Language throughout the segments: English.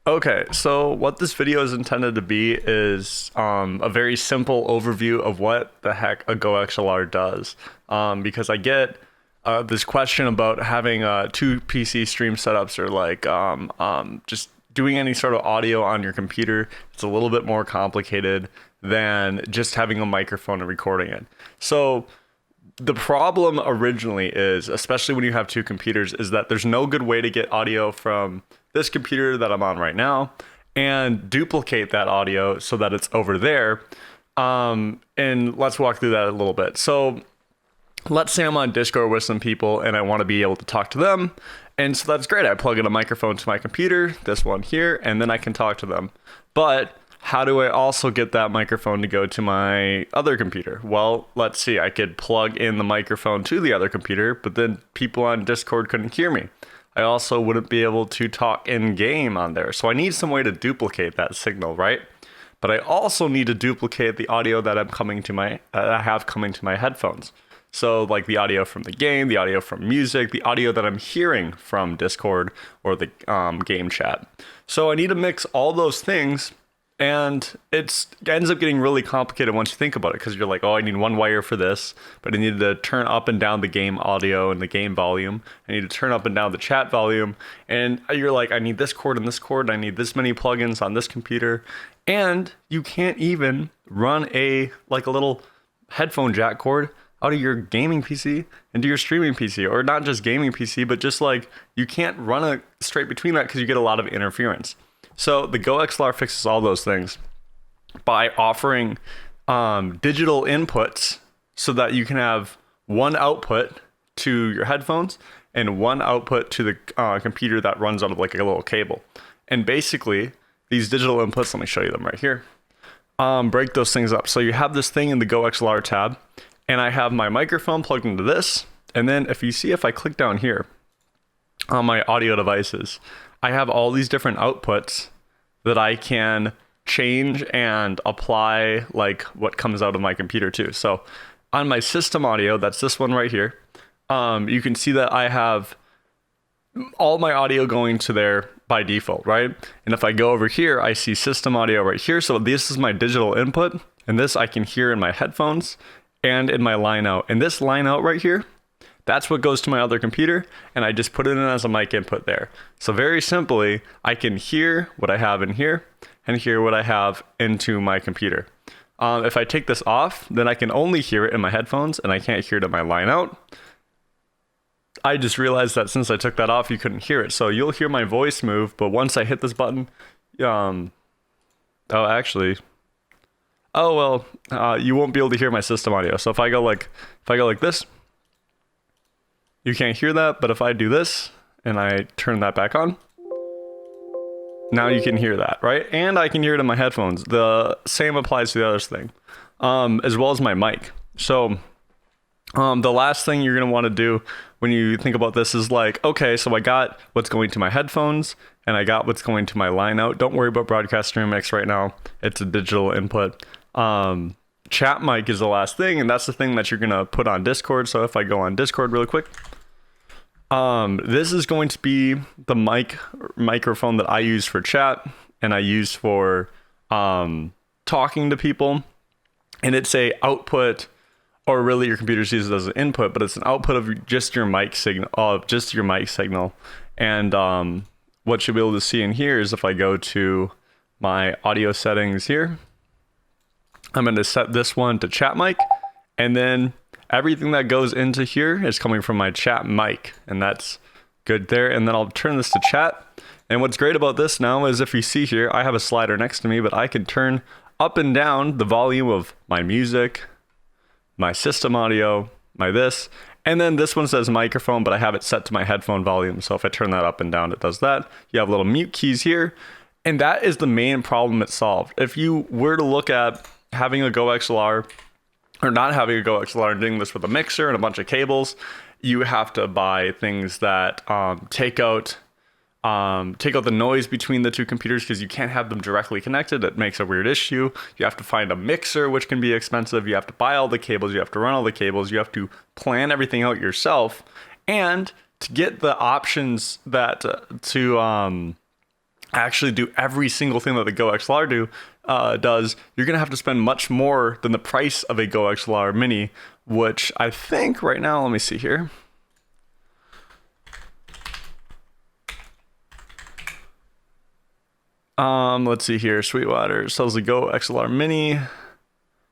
Okay, so what this video is intended to be is a very simple overview of what the heck a GoXLR does. Because I get this question about having two PC stream setups or like just doing any sort of audio on your computer. It's a little bit more complicated than just having a microphone and recording it. So the problem originally is, especially when you have two computers, is that there's no good way to get audio from this computer that I'm on right now and duplicate that audio so that it's over there. And let's walk through that a little bit. So let's say I'm on Discord with some people and I want to be able to talk to them. And so that's great. I plug in a microphone to my computer, this one here, and then I can talk to them. But how do I also get that microphone to go to my other computer? Well, let's see. I could plug in the microphone to the other computer, but then people on Discord couldn't hear me. I also wouldn't be able to talk in game on there. So I need some way to duplicate that signal, right? But I also need to duplicate the audio that I have coming to my headphones. So like the audio from the game, the audio from music, the audio that I'm hearing from Discord or the game chat. So I need to mix all those things. And it ends up getting really complicated once you think about it, because you're like, oh, I need one wire for this, but I need to turn up and down the game audio and the game volume. I need to turn up and down the chat volume. And you're like, I need this cord and this cord. And I need this many plugins on this computer. And you can't even run a little headphone jack cord out of your gaming PC into your streaming PC, or not just gaming PC, but just like you can't run it straight between that because you get a lot of interference. So the GoXLR fixes all those things by offering digital inputs so that you can have one output to your headphones and one output to the computer that runs out of like a little cable. And basically, these digital inputs, let me show you them right here, break those things up. So you have this thing in the GoXLR tab, and I have my microphone plugged into this. And then if I click down here on my audio devices, I have all these different outputs that I can change and apply like what comes out of my computer too. So on my system audio, that's this one right here, you can see that I have all my audio going to there by default, right? And if I go over here, I see system audio right here. So this is my digital input, and this I can hear in my headphones and in my line out. And this line out right here, that's what goes to my other computer, and I just put it in as a mic input there. So very simply, I can hear what I have in here and hear what I have into my computer. If I take this off, then I can only hear it in my headphones, and I can't hear it in my line out. I just realized that since I took that off, you couldn't hear it. So you'll hear my voice move, but once I hit this button, you won't be able to hear my system audio. So if I go like this, you can't hear that, but if I do this and I turn that back on, now you can hear that, right? And I can hear it in my headphones. The same applies to the other thing, as well as my mic. So the last thing you're going to want to do when you think about this is like, okay, so I got what's going to my headphones and I got what's going to my line out. Don't worry about broadcast stream mix right now. It's a digital input. Chat mic is the last thing, and that's the thing that you're going to put on Discord. So if I go on Discord really quick, this is going to be the microphone that I use for chat and I use for talking to people. And it's a output, or really your computer's used it as an input, but it's an output of just your mic signal, And what you'll be able to see in here is if I go to my audio settings here, I'm going to set this one to chat mic, and then everything that goes into here is coming from my chat mic, and that's good there. And then I'll turn this to chat. And what's great about this now is if you see here, I have a slider next to me, but I can turn up and down the volume of my music, my system audio, my this, and then this one says microphone, but I have it set to my headphone volume. So if I turn that up and down, it does that. You have little mute keys here, and that is the main problem it solved. If you were to look at having a GoXLR or not having a GoXLR and doing this with a mixer and a bunch of cables, you have to buy things that take out the noise between the two computers, because you can't have them directly connected. It makes a weird issue. You have to find a mixer, which can be expensive. You have to buy all the cables. You have to run all the cables. You have to plan everything out yourself. And to get the options that actually do every single thing that the GoXLR does, you're going to have to spend much more than the price of a GoXLR Mini, which I think right now, let me see here. Let's see here. Sweetwater sells the GoXLR Mini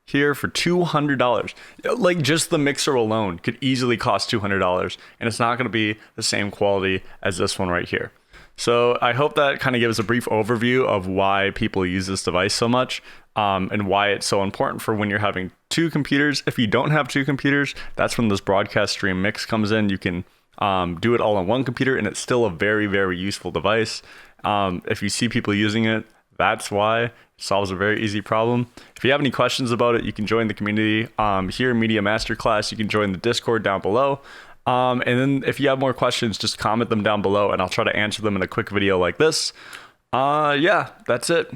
here for $200. Like, just the mixer alone could easily cost $200, and it's not going to be the same quality as this one right here. So I hope that kind of gives a brief overview of why people use this device so much, and why it's so important for when you're having two computers. If you don't have two computers, that's when this broadcast stream mix comes in. You can do it all on one computer, and it's still a very, very useful device. If you see people using it, that's why. It solves a very easy problem. If you have any questions about it, you can join the community here, Media Masterclass. You can join the Discord down below. And then if you have more questions, just comment them down below, and I'll try to answer them in a quick video like this. Yeah, that's it.